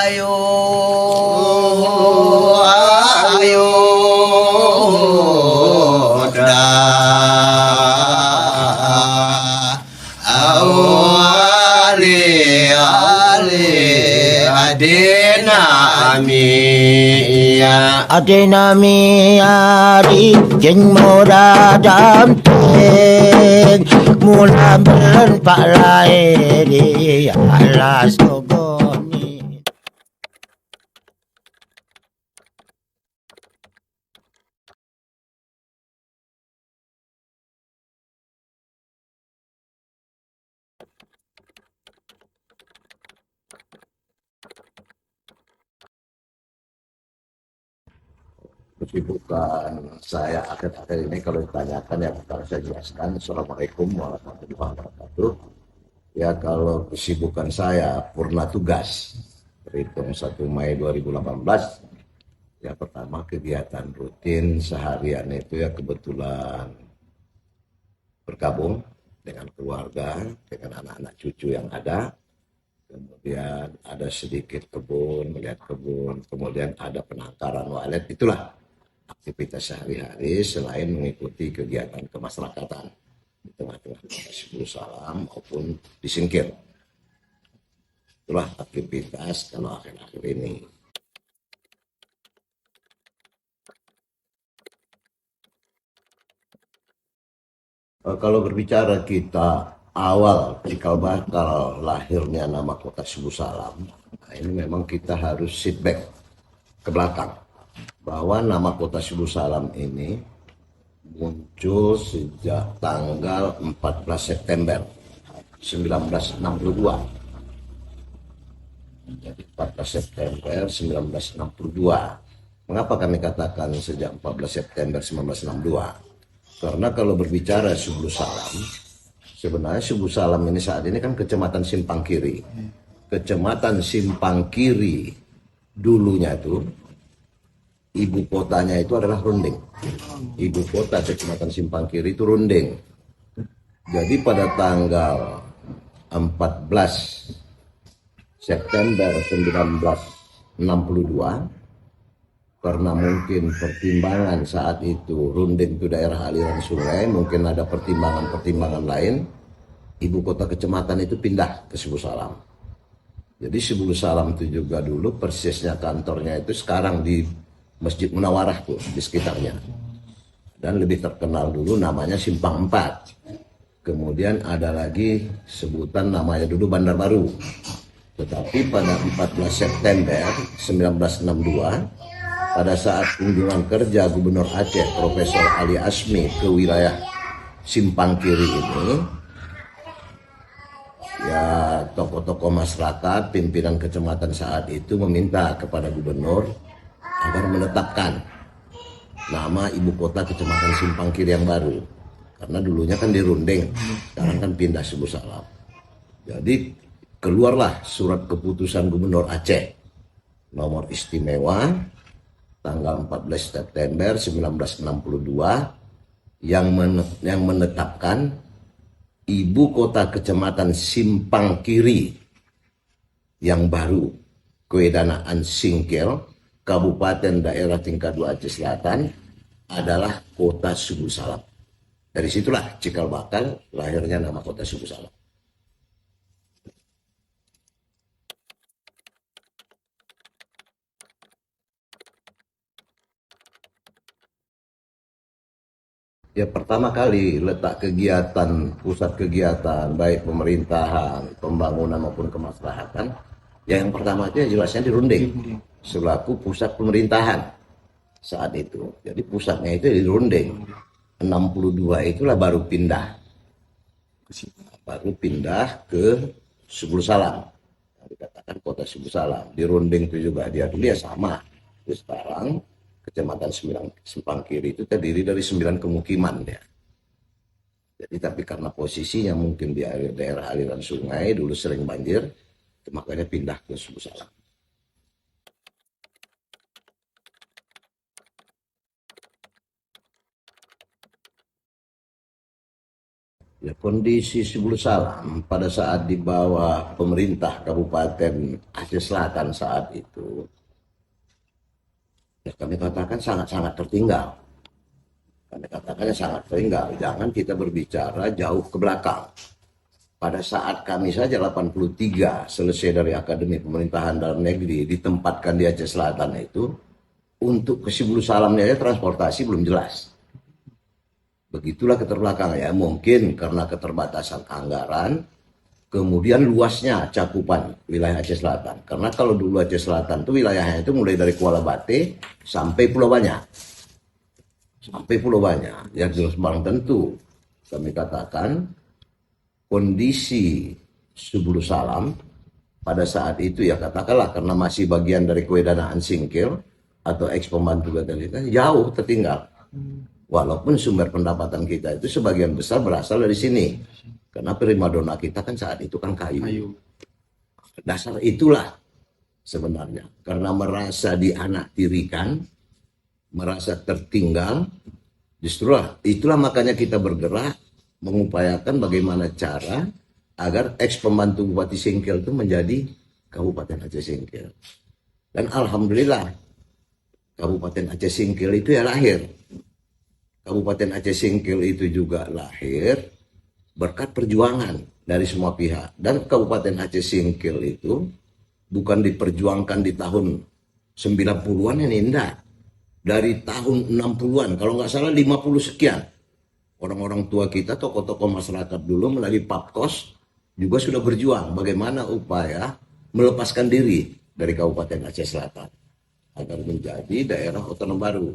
ayo ayo dah awali ali adena Adinamiari jeng mora dam teng mula belen pak lairi alas kogoni. Kesibukan saya akhir-akhir ini kalau ditanyakan ya akan saya jelaskan. Assalamualaikum warahmatullahi wabarakatuh. Ya kalau kesibukan saya purna tugas terhitung 1 Mei 2018. Ya pertama kegiatan rutin seharian itu ya kebetulan bergabung dengan keluarga, dengan anak-anak cucu yang ada. Kemudian ada sedikit kebun, melihat kebun, kemudian ada penangkaran walet, itulah aktivitas sehari-hari selain mengikuti kegiatan kemasyarakatan di tengah-tengah Kota Salam maupun di Singkil. Itulah aktivitas kalau akhir-akhir ini. Kalau berbicara kita awal cikal bakal lahirnya nama Kota Subuh Salam, nah ini memang kita harus sit back ke belakang. Bahwa nama Kota Subuh Salam ini muncul sejak tanggal 14 September 1962. Jadi 14 September 1962. Mengapa kami katakan sejak 14 September 1962? Karena kalau berbicara Subuh Salam, sebenarnya Subuh Salam ini saat ini kan Kecamatan Simpang Kiri. Kecamatan Simpang Kiri dulunya itu ibu kotanya itu adalah Runding. Ibu kota Kecamatan Simpang Kiri itu Runding. Jadi pada tanggal 14 September 1962, karena mungkin pertimbangan saat itu Runding itu daerah aliran sungai, mungkin ada pertimbangan-pertimbangan lain, ibu kota kecamatan itu pindah ke Subuh Salam. Jadi Subuh Salam itu juga dulu persisnya kantornya itu sekarang di Masjid Munawarah tuh di sekitarnya. Dan lebih terkenal dulu namanya Simpang 4. Kemudian ada lagi sebutan namanya dulu Bandar Baru. Tetapi pada 14 September 1962, pada saat kunjungan kerja Gubernur Aceh Profesor Ali Asmi ke wilayah Simpang Kiri ini, ya tokoh-tokoh masyarakat, pimpinan kecamatan saat itu meminta kepada gubernur agar menetapkan nama ibu kota Kecamatan Simpang Kiri yang baru. Karena dulunya kan di Runding, sekarang kan pindah Subuh Salam. Jadi keluarlah surat keputusan Gubernur Aceh nomor istimewa tanggal 14 September 1962 yang menetapkan ibu kota Kecamatan Simpang Kiri yang baru, Kewedanaan Singkil, Kabupaten Daerah Tingkat 2 Aceh Selatan, adalah Kota Subuh Salam. Dari situlah cikal bakal lahirnya nama Kota Subuh Salam. Ya pertama kali letak kegiatan, pusat kegiatan, baik pemerintahan, pembangunan maupun kemaslahatan, ya yang pertama itu jelasnya di Runding, selaku pusat pemerintahan saat itu. Jadi pusatnya itu di Runding. 62 itulah baru pindah ke Subuh Salam. Dikatakan Kota Subuh Salam. Di Runding itu juga dia dulu ya sama. Terus sekarang Kecamatan Simpang Kiri itu terdiri dari 9 kemukiman ya. Jadi tapi karena posisinya mungkin di daerah aliran sungai dulu sering banjir, makanya pindah ke Subuh Salam. Ya, kondisi Sibulu Salam pada saat di bawah pemerintah Kabupaten Aceh Selatan saat itu, ya kami katakan sangat-sangat tertinggal. Kami katakannya sangat tertinggal. Jangan kita berbicara jauh ke belakang. Pada saat kami saja 83 selesai dari Akademi Pemerintahan Dalam Negeri ditempatkan di Aceh Selatan itu, untuk ke Sibulu Salamnya transportasi belum jelas. Begitulah keterbelakangan ya, mungkin karena keterbatasan anggaran, kemudian luasnya cakupan wilayah Aceh Selatan. Karena kalau dulu Aceh Selatan itu wilayahnya itu mulai dari Kuala Bate sampai Pulau Banyak. Sampai Pulau Banyak. Ya jelas barang tentu kami katakan kondisi Sibulu Salam pada saat itu ya katakanlah karena masih bagian dari kewedanaan Singkil atau eks pembantu kita jauh tertinggal. Walaupun sumber pendapatan kita itu sebagian besar berasal dari sini. Karena primadona kita kan saat itu kan kayu. Dasar itulah sebenarnya. Karena merasa dianaktirikan, merasa tertinggal, justru itulah makanya kita bergerak mengupayakan bagaimana cara agar eks pembantu Bupati Singkil itu menjadi Kabupaten Aceh Singkil. Dan alhamdulillah Kabupaten Aceh Singkil itu ya lahir. Kabupaten Aceh Singkil itu juga lahir berkat perjuangan dari semua pihak. Dan Kabupaten Aceh Singkil itu bukan diperjuangkan di tahun 90-an ini, enggak. Dari tahun 60-an, kalau nggak salah 50 sekian. Orang-orang tua kita, tokoh-tokoh masyarakat dulu melalui Papkos juga sudah berjuang bagaimana upaya melepaskan diri dari Kabupaten Aceh Selatan agar menjadi daerah otonom baru.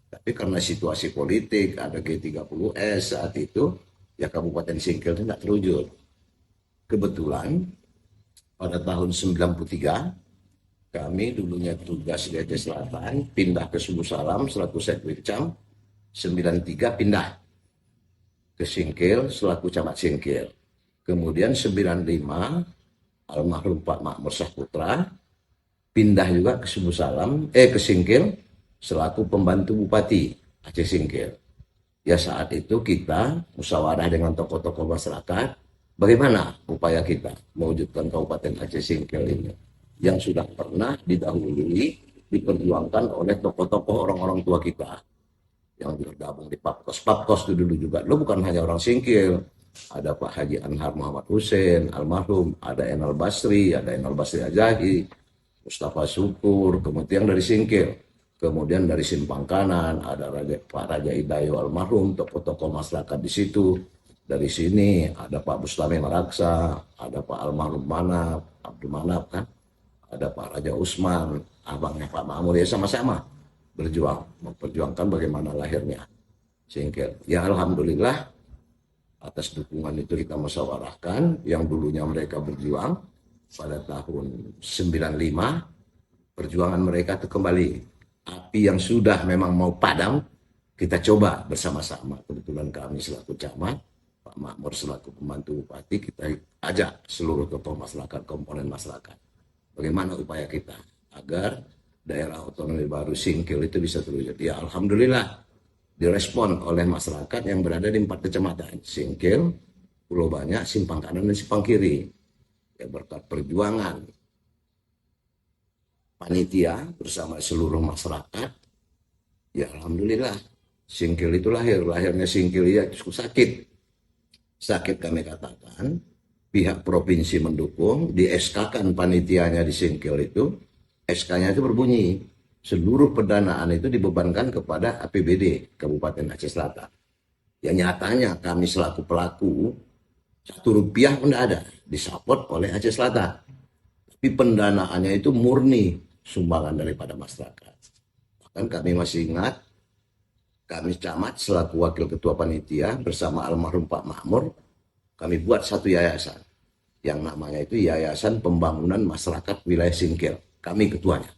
Tapi karena situasi politik, ada G30S saat itu, ya Kabupaten Singkil itu tidak terwujud. Kebetulan pada tahun 93, kami dulunya tugas di Aceh Selatan, pindah ke Sibulu Salam selaku Sekwincam, 93 pindah ke Singkil selaku Camat Singkil. Kemudian 95, almarhum Pak Makmur Saputra, pindah juga ke Sibulu Salam, ke Singkil, selaku pembantu Bupati Aceh Singkil. Ya saat itu kita musyawarah dengan tokoh-tokoh masyarakat, bagaimana upaya kita mewujudkan Kabupaten Aceh Singkil ini, yang sudah pernah didahului, diperjuangkan oleh tokoh-tokoh orang-orang tua kita, yang bergabung di Papkos. Papkos itu dulu juga, lo bukan hanya orang Singkil, ada Pak Haji Anhar Muhammad Hussein, almarhum, ada Enal Basri, ada Enal Basri Ajahi, Mustafa Syukur, kemudian dari Singkil. Kemudian dari Simpang Kanan ada Pak Raja Idayo almarhum, tokoh-tokoh masyarakat di situ. Dari sini ada Pak Bustami Maraksa, ada Pak almarhum Manap, Abdul Manap kan, ada Pak Raja Usman, abangnya Pak Makmur, ya sama-sama berjuang, memperjuangkan bagaimana lahirnya Singkil. Ya alhamdulillah atas dukungan itu kita musyawarahkan, yang dulunya mereka berjuang pada tahun 95, perjuangan mereka itu kembali. Api yang sudah memang mau padam, kita coba bersama-sama. Kebetulan kami selaku camat, Pak Makmur selaku pembantu bupati, kita ajak seluruh tokoh masyarakat, komponen masyarakat. Bagaimana upaya kita agar daerah otonomi baru Singkil itu bisa terwujud. Ya alhamdulillah direspon oleh masyarakat yang berada di 4 kecamatan. Singkil, Pulau Banyak, Simpang Kanan, dan Simpang Kiri. Ya berkat perjuangan panitia bersama seluruh masyarakat, ya alhamdulillah Singkil itu lahirnya Singkil ya cukup sakit kami katakan, pihak provinsi mendukung, di SK-kan panitianya di Singkil itu, SK-nya itu berbunyi seluruh pendanaan itu dibebankan kepada APBD Kabupaten Aceh Selatan. Ya nyatanya kami selaku pelaku 1 rupiah pun tidak ada, disupport oleh Aceh Selatan. Tapi pendanaannya itu murni sumbangan daripada masyarakat. Bahkan kami masih ingat, kami camat selaku wakil ketua panitia bersama almarhum Pak Makmur, kami buat satu yayasan yang namanya itu Yayasan Pembangunan Masyarakat Wilayah Singkil. Kami ketuanya.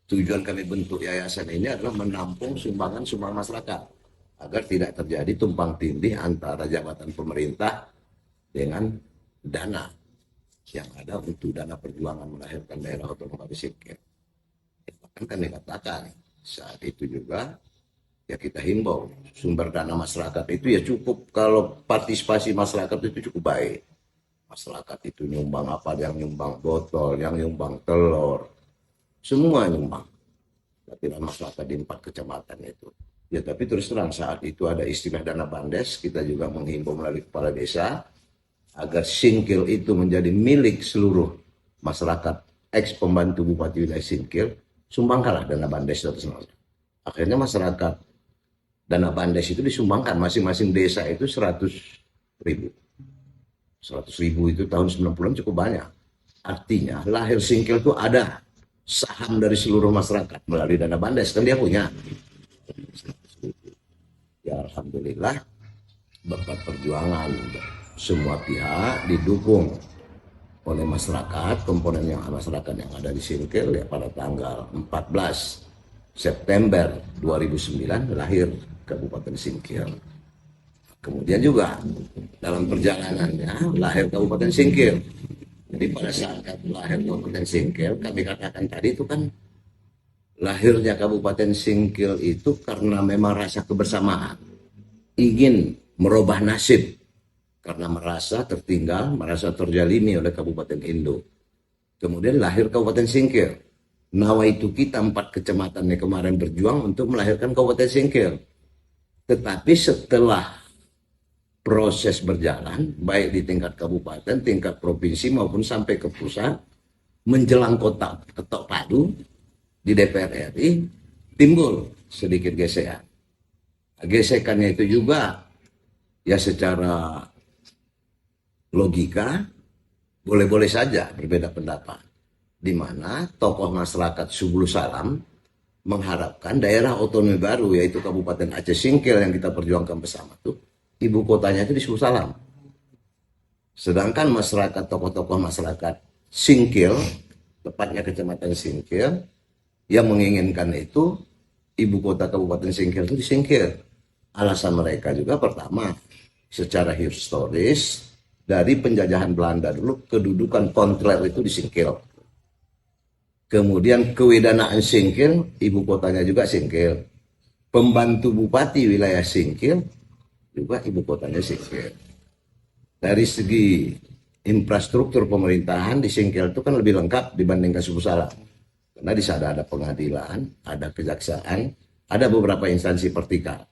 Tujuan kami bentuk yayasan ini adalah menampung sumbangan masyarakat agar tidak terjadi tumpang tindih antara jabatan pemerintah dengan dana yang ada untuk dana perjuangan melahirkan daerah otonom baru Singkil. Bahkan kami katakan saat itu juga Ya kita himbau sumber dana masyarakat itu ya cukup, kalau partisipasi masyarakat itu cukup baik. Masyarakat itu nyumbang apa, yang nyumbang botol, yang nyumbang telur, semua nyumbang. Tapi masyarakat di 4 kecamatan itu. Ya tapi terus terang saat itu ada istilah dana bandes, kita juga menghimbau melalui kepala desa agar Singkil itu menjadi milik seluruh masyarakat ex pembantu Bupati wilayah Singkil, sumbangkanlah dana bandes itu. Akhirnya masyarakat dana bandes itu disumbangkan, masing-masing desa itu 100.000. 100.000 itu tahun 90-an cukup banyak. Artinya lahir Singkil itu ada saham dari seluruh masyarakat melalui dana bandes, kan dia punya. Ya alhamdulillah berkat perjuangan semua pihak didukung oleh masyarakat, komponen yang masyarakat yang ada di Singkil, ya pada tanggal 14 September 2009 lahir Kabupaten Singkil. Kemudian juga dalam perjalanannya lahir Kabupaten Singkil. Jadi pada saat lahir Kabupaten Singkil, kami katakan tadi itu kan lahirnya Kabupaten Singkil itu karena memang rasa kebersamaan, ingin merubah nasib karena merasa tertinggal, merasa terjalimi oleh Kabupaten Indo. Kemudian lahir Kabupaten Singkil. Nawaitu kita 4 kecamatannya kemarin berjuang untuk melahirkan Kabupaten Singkil. Tetapi setelah proses berjalan, baik di tingkat kabupaten, tingkat provinsi maupun sampai ke pusat, menjelang ketok palu di DPR RI, timbul sedikit gesekan. Gesekannya itu juga ya secara logika boleh-boleh saja berbeda pendapat, di mana tokoh masyarakat Subulu Salam mengharapkan daerah otonomi baru yaitu Kabupaten Aceh Singkil yang kita perjuangkan bersama itu ibu kotanya itu di Subulu Salam. Sedangkan masyarakat, tokoh-tokoh masyarakat Singkil, tepatnya Kecamatan Singkil, yang menginginkan itu ibu kota Kabupaten Singkil itu di Singkil. Alasan mereka juga pertama, secara historis dari penjajahan Belanda dulu kedudukan kontrer itu di Singkil. Kemudian kewedanaan Singkil, ibu kotanya juga Singkil. Pembantu bupati wilayah Singkil juga ibu kotanya Singkil. Dari segi infrastruktur pemerintahan di Singkil itu kan lebih lengkap dibandingkan Subulu Salam. Karena di sana ada pengadilan, ada kejaksaan, ada beberapa instansi vertikal.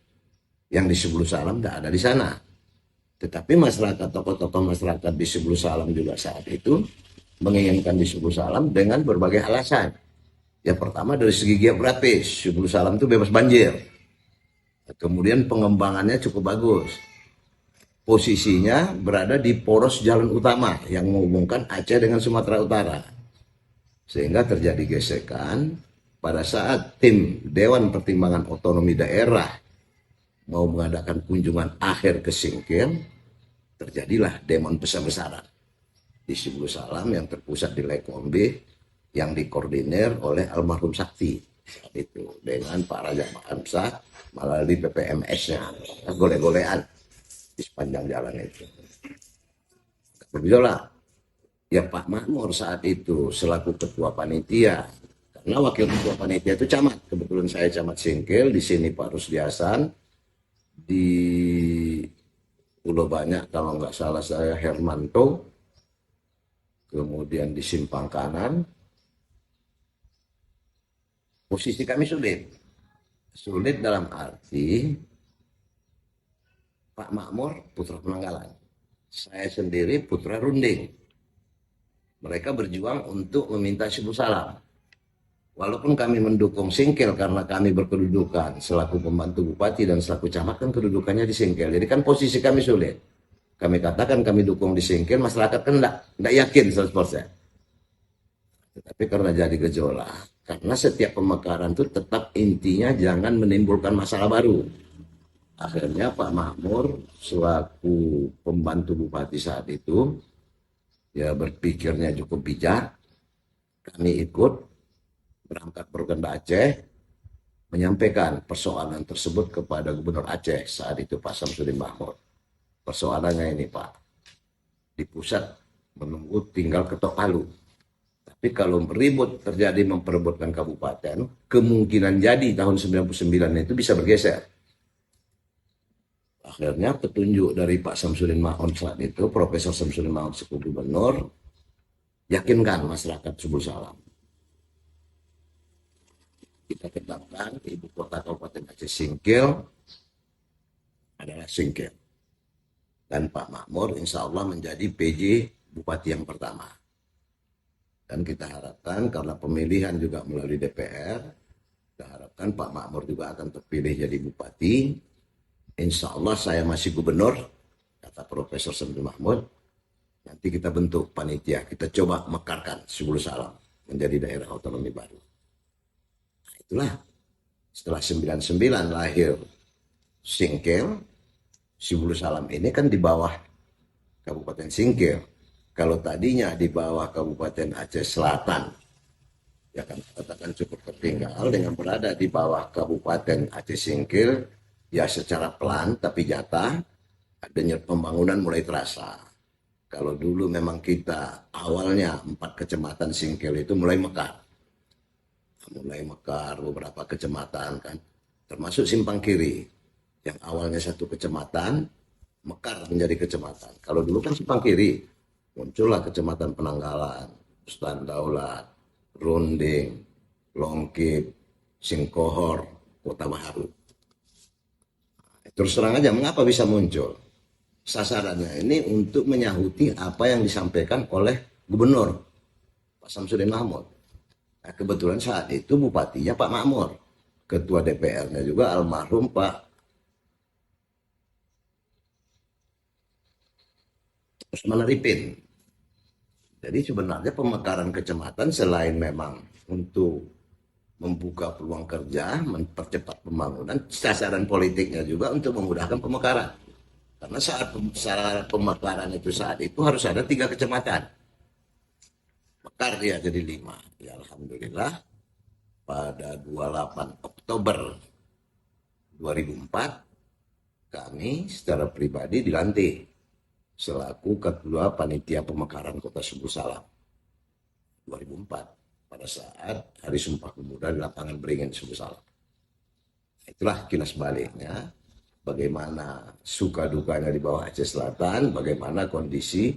Yang di Subulu Salam tidak ada di sana. Tetapi masyarakat, tokoh-tokoh masyarakat di Subulu Salam juga saat itu menginginkan di Subulu Salam dengan berbagai alasan. Yang pertama dari segi geografis, Subulu Salam itu bebas banjir. Kemudian pengembangannya cukup bagus. Posisinya berada di poros jalan utama yang menghubungkan Aceh dengan Sumatera Utara. Sehingga terjadi gesekan pada saat tim Dewan Pertimbangan Otonomi Daerah mau mengadakan kunjungan akhir ke Singkil, terjadilah demon besar-besaran di Subulu Salam yang terpusat di Lekombe, yang dikoordinir oleh almarhum Sakti saat itu dengan Pak Raja Mahamsa melalui PPMS-nya, gole-golean di sepanjang jalan itu. Bergejolak. Ya Pak Makmur saat itu selaku ketua panitia, karena wakil ketua panitia itu camat. Kebetulan saya camat Singkil, di sini Pak Rusdi Hasan, di Pulau Banyak kalau nggak salah saya Hermanto, kemudian di Simpang Kanan. Posisi kami sulit dalam arti Pak Makmur putra Penanggalan, saya sendiri putra Runding. Mereka berjuang untuk meminta Subulu Salam. Walaupun kami mendukung Singkil karena kami berkedudukan selaku pembantu bupati dan selaku camat, kan kedudukannya di Singkil. Jadi kan posisi kami sulit. Kami katakan kami dukung di Singkil, masyarakat kan tidak yakin 100%. Tetapi karena jadi gejolak, karena setiap pemekaran itu tetap intinya jangan menimbulkan masalah baru. Akhirnya Pak Makmur selaku pembantu bupati saat itu, ya berpikirnya cukup bijak. Kami ikut berangkat bergenda Aceh, menyampaikan persoalan tersebut kepada Gubernur Aceh saat itu Pak Samsudin Mahmud. Persoalannya ini Pak, di pusat menunggu tinggal ketok palu, Tapi kalau ribut terjadi memperebutkan kabupaten, kemungkinan jadi tahun 99 itu bisa bergeser. Akhirnya petunjuk dari Pak Samsudin Mahmud saat itu, Profesor Samsudin Mahmud sebagai gubernur, yakinkan masyarakat Subul Salam. Kita tetapkan ibu kota Kabupaten Aceh Singkil adalah Singkil. Dan Pak Makmur insya Allah menjadi PJ Bupati yang pertama. Dan kita harapkan karena pemilihan juga melalui DPR, kita harapkan Pak Makmur juga akan terpilih jadi Bupati. Insya Allah saya masih gubernur, kata Profesor Samsudin Mahmud. Nanti kita bentuk panitia, kita coba mekarkan Subul Salam menjadi daerah otonomi baru. Nah, itulah setelah 99 lahir Singkil, Subul Salam ini kan di bawah Kabupaten Singkil. Kalau tadinya di bawah Kabupaten Aceh Selatan, ya kan katakan cukup tertinggal dengan berada di bawah Kabupaten Aceh Singkil, ya secara pelan tapi nyata adanya pembangunan mulai terasa. Kalau dulu memang kita awalnya 4 kecamatan Singkil itu mulai mekar beberapa kecamatan kan, termasuk Simpang Kiri yang awalnya 1 kecamatan mekar menjadi kecamatan. Kalau dulu kan Simpang Kiri muncullah kecamatan Penanggalan, Ustaz Daulat, Runding, Longkip, Singkohor, Kota Baharu. Terus terang aja mengapa bisa muncul? Sasarannya ini untuk menyahuti apa yang disampaikan oleh Gubernur Pak Samsudin Mahmud. Nah, kebetulan saat itu bupatinya Pak Makmur, ketua DPR-nya juga almarhum Pak Usman Arifin. Jadi sebenarnya pemekaran kecamatan selain memang untuk membuka peluang kerja, mempercepat pembangunan, sasaran politiknya juga untuk memudahkan pemekaran. Karena saat pemekaran itu saat itu harus ada 3 kecamatan. Mekar dia jadi 5. Ya alhamdulillah pada 28 Oktober 2004 kami secara pribadi dilantik selaku Ketua Panitia Pemekaran Kota Subul Salam 2004 pada saat Hari Sumpah Pemuda di lapangan Beringin Subul Salam. Itulah kilas baliknya bagaimana suka dukanya di bawah Aceh Selatan, bagaimana kondisi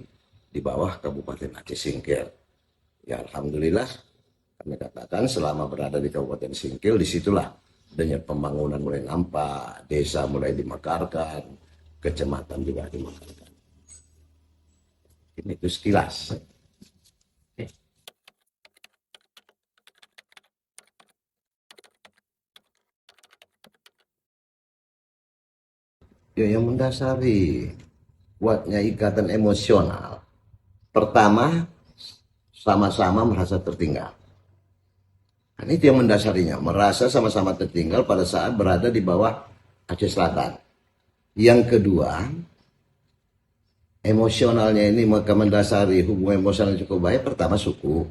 di bawah Kabupaten Aceh Singkil. Ya alhamdulillah kami katakan selama berada di Kabupaten Singkil disitulah adanya pembangunan mulai nampak, desa mulai dimekarkan, kecamatan juga dimekarkan. Ini itu sekilas. Ya, yang mendasari kuatnya ikatan emosional. Pertama, sama-sama merasa tertinggal. Dan itu yang mendasarinya, merasa sama-sama tertinggal pada saat berada di bawah Aceh Selatan. Yang kedua, emosionalnya ini maka mendasari hubungan emosional cukup baik. Pertama suku,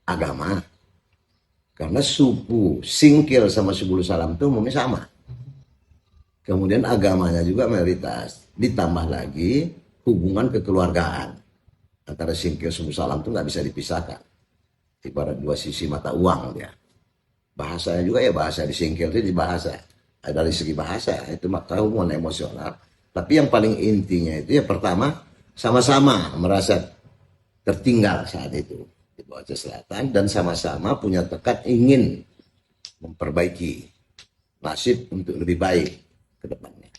agama. Karena suku Singkil sama Subul Salam itu umumnya sama. Kemudian agamanya juga mayoritas. Ditambah lagi hubungan kekeluargaan. Antara Singkil Subul Salam itu nggak bisa dipisahkan. Ibarat 2 sisi mata uang dia. Bahasanya juga ya bahasa di Singkil itu di bahasa. Dari segi bahasa itu maka hubungan emosional. Tapi yang paling intinya itu ya pertama sama-sama merasa tertinggal saat itu di bawah Aceh Selatan dan sama-sama punya tekad ingin memperbaiki nasib untuk lebih baik ke depannya.